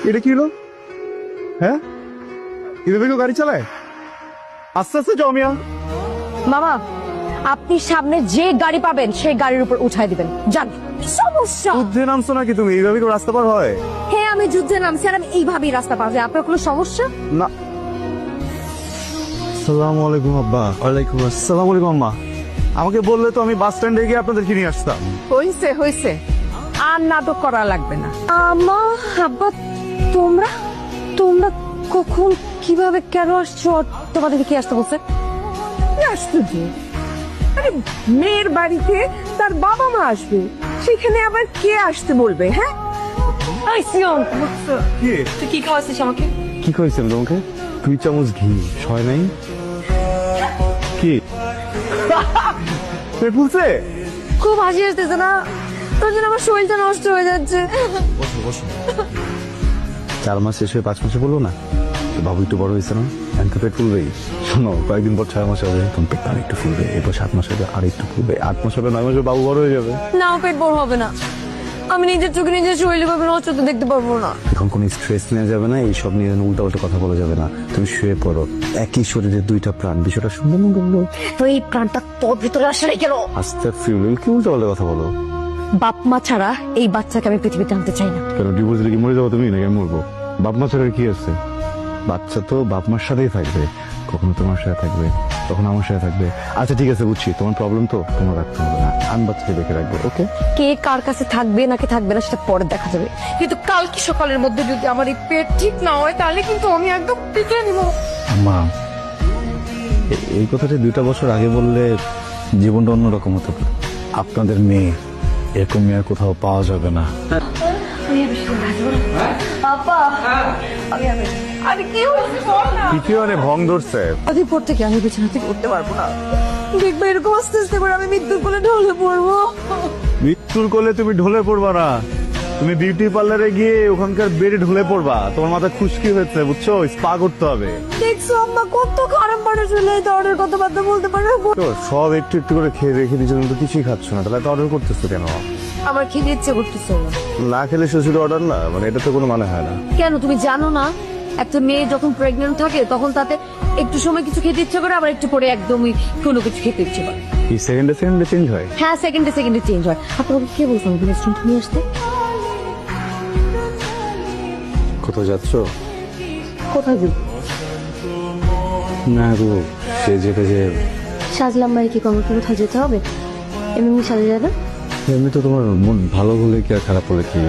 এটা কি হলো? হ্যাঁ, এভাবে কেউ গাড়ি চালায়? আস্তে আস্তে যাও মিয়া। মামা, আপনি সামনে যে গাড়ি পাবেন সেই গাড়ির উপর উঠাই দিবেন। জান সমস্যা। যুদ্ধে নামছো নাকি তুমি? এইভাবে কেউ রাস্তা পার হয়? হ্যাঁ, আমি যুদ্ধে নামছি আর আমি এইভাবেই রাস্তা পার হই। আপনার কোনো সমস্যা? না। আসসালামু আলাইকুম আব্বা। ওয়ালাইকুম আসসালাম। আলাইকুম আম্মা। আমাকে বললে তো আমি বাস স্ট্যান্ডে গিয়ে আপনাদেরকে নিয়ে আসতাম। হইছে হইছে, আর নাটক করা লাগবে না। আমা, আব্বা, তোমরা তোমরা কখন কিভাবে কেন আসছো? আর তোমাদেরকে কি আসতে বলছে? কি আশ্চর্য! আরে মেয়ের বাড়িতে তার বাবা মা আসবে, সেখানে আবার কে আসতে বলবে? হ্যাঁ, এই সিয়ন, কি তুই কি খাওয়াছিস আমাকে? কি কইছেন তোমাকে? 2 চামচ ঘি হয় নাই? কি পেট ফুলছে? খুব হাসি আসতেছে না? তোর জন্য আমার শরীরটা নষ্ট হয়ে যাচ্ছে। 4 মাস শেষ হয়ে 5 মাসে বলবো না তো বাবু একটু বড় হয়েছে না, এখন তো পেট ফুলবেই। শোনো, কয়েকদিন পর 6 মাস হবে, তখন পেট আর একটু ফুলবে, এরপর 7 মাস হবে আর একটু ফুলবে, 8 মাস হবে, 9 মাস হবে, বাবু বড় হয়ে যাবে। না, পেট বড় হবে না। আমি নিজের চোখে নিজের শরীরে ভাবে নষ্ট হতে দেখতে পারবো না। এখন কোনো স্ট্রেস নেওয়া যাবে না, এইসব নিয়ে উল্টা উল্টা কথা বলা যাবে না। তুমি শুয়ে পড়ো, একই শরীরে 2টা প্রাণ, বিষয়টা শুনবে না বললো। তো এই প্রাণটা তোর ভিতরে আসলে কেন? আস্তে ফিউল কি উল্টা উল্টা কথা বলো? বাপ মা ছাড়া এই বাচ্চাকে আমি পৃথিবীতে আনতে চাই না। কেন ডিভোর্স দিলে কি মরে যাবো তুমি নাকি আমি মরবো? বাপ মা ছাড়া কি আছে? বাচ্চা তো বাপ মার সাথেই থাকবে, কখনো তোমার সাথে থাকবে, তখন আমার সাথে থাকবে। আচ্ছা ঠিক আছে, বুঝছি তোমার প্রবলেম, তো তোমার রাখতে হবে না, আমি বাচ্চাকে দেখে রাখবো। ওকে, কে কার কাছে থাকবে নাকি থাকবে না সেটা পরে দেখা যাবে, কিন্তু কালকে সকালের মধ্যে যদি আমার এই পেট ঠিক না হয় তাহলে কিন্তু আমি একদম পিটে নিব। মা, এই কথাটা 2টা বছর আগে বললে জীবনটা অন্যরকম হতো। আপনাদের মেয়ে এরকম মেয়ে আর কোথাও পাওয়া যাবে না। আরে কি হয়েছে বল না। কি মানে ভং ধরছে? আদি পর থেকে আমি বিছানা থেকে উঠতে পারবো না। দেখবে এরকম আস্তে আস্তে করে আমি মৃত্যুর কোলে ঢলে পড়বো। মৃত্যুর কোলে তুমি ঢলে পড়বা না, তুমি বিউটি পার্লারে গিয়ে ওখানকার বেডে ঢলে পড়বা। তোমার মাথা খুশকি হয়েছে, বুঝছো? স্পা করতে হবে। দেখছো আম্মা কত খারাপ মানুষ হলে এই ধরনের কথাবার্তা বলতে পারে। তো সব একটু একটু করে খেয়ে রেখে দিচ্ছ, তুমি তো কিছুই খাচ্ছ না, তাহলে অর্ডার করতেছো কেন? আমার খেতে ইচ্ছে করতেছে না। না খেলে শ্বশুর অর্ডার না, মানে এটা তো কোনো মানে হয় না। কেন তুমি জানো না, একটা মেয়ে যখন প্রেগনেন্ট থাকে তখন তাতে একটু সময় কিছু খেতে ইচ্ছে করে, আবার একটু পরে একদমই কোনো কিছু খেতে ইচ্ছে করে। এই সেকেন্ডে সেকেন্ডে চেঞ্জ হয়। হ্যাঁ, সেকেন্ডে সেকেন্ডে চেঞ্জ হয়। আপনাকে কে বলছো আমি রেস্টুরেন্ট নিয়ে আসতে? কোথাও যাচ্ছ? কোথায় যাবো? না গো, সে যেতে যে সাজলাম বাড়ি কি কমকে কোথাও যেতে হবে? এমনি সাজা যায় না? এমনি তো তোমার মন ভালো হলে কি আর খারাপ হলে কি?